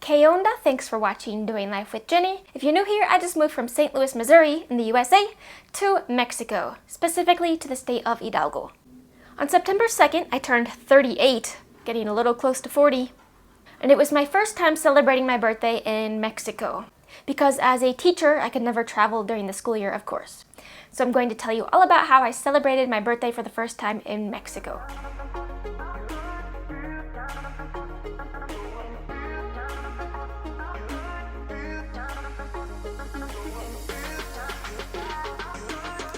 Que onda? Thanks for watching Doing Life with Jenny. If you're new here, I just moved from St. Louis, Missouri in the USA to Mexico, specifically to the state of Hidalgo. On September 2nd, I turned 38, getting a little close to 40. And it was my first time celebrating my birthday in Mexico. Because as a teacher, I could never travel during the school year, of course. So I'm going to tell you all about how I celebrated my birthday for the first time in Mexico.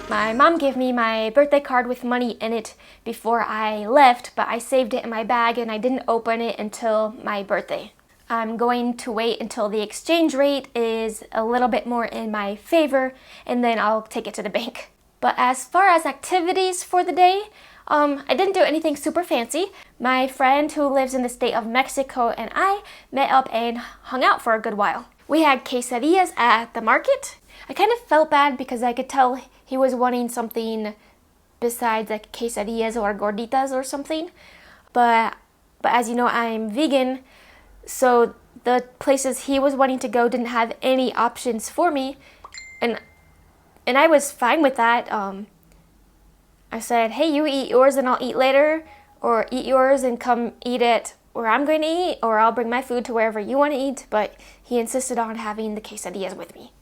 My mom gave me my birthday card with money in it before I left, but I saved it in my bag and I didn't open it until my birthday. I'm going to wait until the exchange rate is a little bit more in my favor and then I'll take it to the bank. But as far as activities for the day, I didn't do anything super fancy. My friend who lives in the state of Mexico and I met up and hung out for a good while. We had quesadillas at the market. I kind of felt bad because I could tell he was wanting something besides like quesadillas or gorditas or something. But as you know, I'm vegan, so the places he was wanting to go didn't have any options for me, and I was fine with that. I said, hey, you eat yours and I'll eat later, or eat yours and come eat it where I'm going to eat, or I'll bring my food to wherever you want to eat, but he insisted on having the quesadillas with me.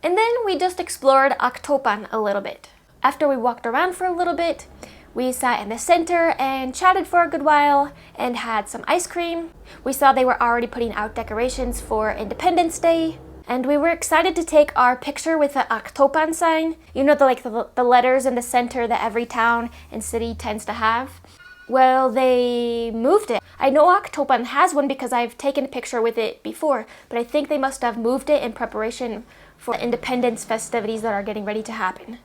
And then we just explored Actopan a little bit. After we walked around for a little bit, we sat in the center and chatted for a good while and had some ice cream. We saw they were already putting out decorations for Independence Day. And we were excited to take our picture with the Actopan sign. You know, the letters in the center that every town and city tends to have? Well, they moved it. I know Actopan has one because I've taken a picture with it before, but I think they must have moved it in preparation for the independence festivities that are getting ready to happen.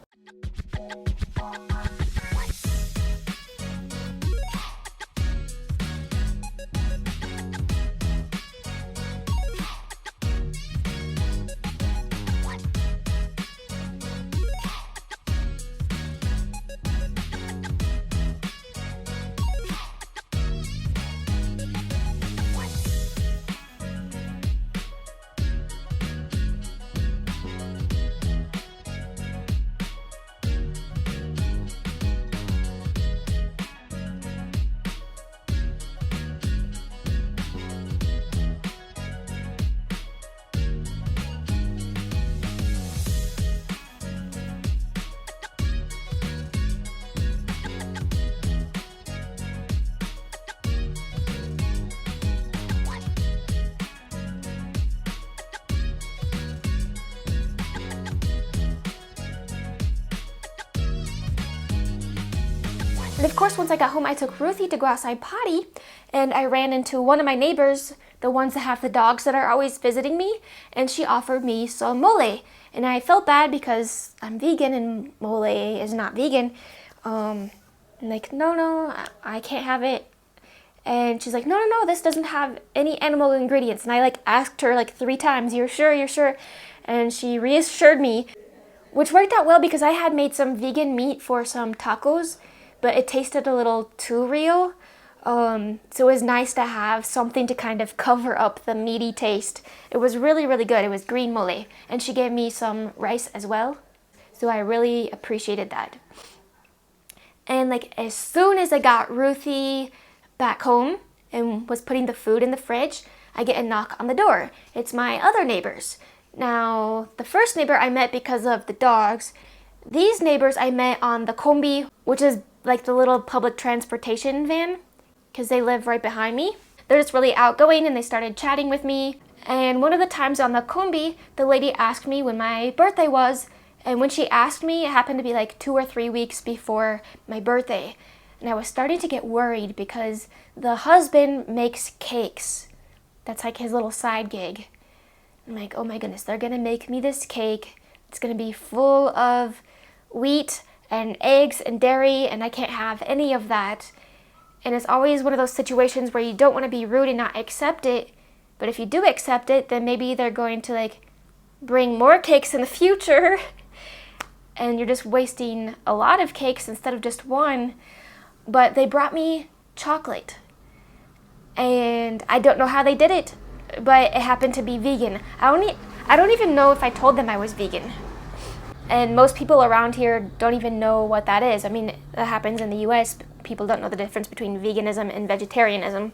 And of course, once I got home, I took Ruthie to go outside potty, and I ran into one of my neighbors, the ones that have the dogs that are always visiting me, and she offered me some mole. And I felt bad because I'm vegan and mole is not vegan. I'm like, no, I can't have it. And she's like, no, this doesn't have any animal ingredients. And I asked her 3 times, you're sure? And she reassured me, which worked out well because I had made some vegan meat for some tacos, but it tasted a little too real. So it was nice to have something to kind of cover up the meaty taste. It was really, really good. It was green mole. And she gave me some rice as well. So I really appreciated that. And as soon as I got Ruthie back home and was putting the food in the fridge, I get a knock on the door. It's my other neighbors. Now, the first neighbor I met because of the dogs. These neighbors I met on the combi, which is the little public transportation van, because they live right behind me. They're just really outgoing and they started chatting with me. And one of the times on the combi, the lady asked me when my birthday was, and when she asked me, it happened to be 2 or 3 weeks before my birthday. And I was starting to get worried because the husband makes cakes. That's his little side gig. I'm like, oh my goodness, they're gonna make me this cake. It's gonna be full of wheat and eggs and dairy, and I can't have any of that. And it's always one of those situations where you don't want to be rude and not accept it, but if you do accept it, then maybe they're going to bring more cakes in the future, and you're just wasting a lot of cakes instead of just one. But they brought me chocolate, and I don't know how they did it. but it happened to be vegan. I don't even know if I told them I was vegan. And most people around here don't even know what that is. I mean, that happens in the US. People don't know the difference between veganism and vegetarianism.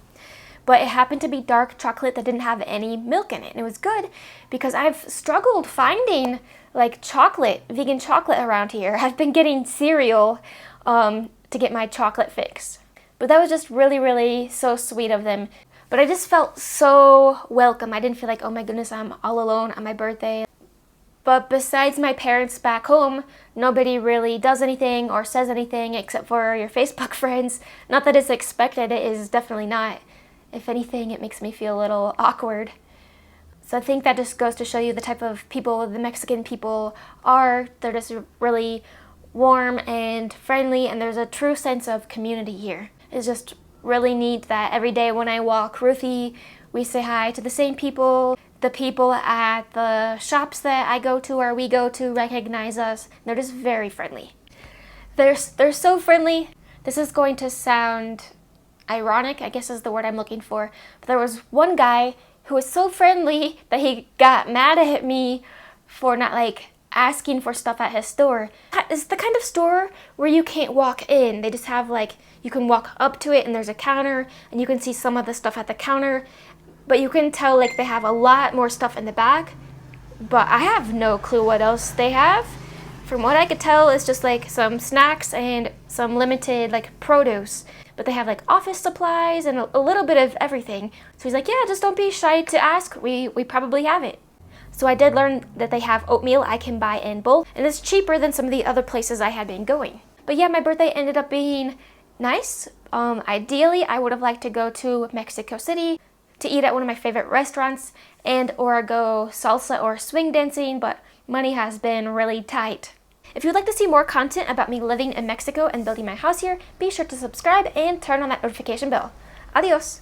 But it happened to be dark chocolate that didn't have any milk in it. And it was good because I've struggled finding like chocolate, vegan chocolate around here. I've been getting cereal to get my chocolate fix. But that was just really, really so sweet of them. But I just felt so welcome. I didn't feel like, oh my goodness, I'm all alone on my birthday. But besides my parents back home, nobody really does anything or says anything except for your Facebook friends. Not that it's expected, it is definitely not. If anything, it makes me feel a little awkward. So I think that just goes to show you the type of people the Mexican people are. They're just really warm and friendly, and there's a true sense of community here. It's just really neat that every day when I walk Ruthie, we say hi to the same people. The people at the shops that I go to or we go to recognize us. They're just very friendly. They're so friendly. This is going to sound ironic, I guess is the word I'm looking for. But there was one guy who was so friendly that he got mad at me for not like asking for stuff at his store. It's the kind of store where you can't walk in. They just have like, you can walk up to it and there's a counter and you can see some of the stuff at the counter. But you can tell like they have a lot more stuff in the back, but I have no clue what else they have. From what I could tell, it's just like some snacks and some limited like produce. But they have like office supplies and a little bit of everything. So he's like, yeah, just don't be shy to ask. We probably have it. So I did learn that they have oatmeal I can buy in bulk, and it's cheaper than some of the other places I had been going. But yeah, my birthday ended up being nice. Ideally, I would have liked to go to Mexico City to eat at one of my favorite restaurants and or go salsa or swing dancing, but money has been really tight. If you'd like to see more content about me living in Mexico and building my house here, be sure to subscribe and turn on that notification bell. Adios!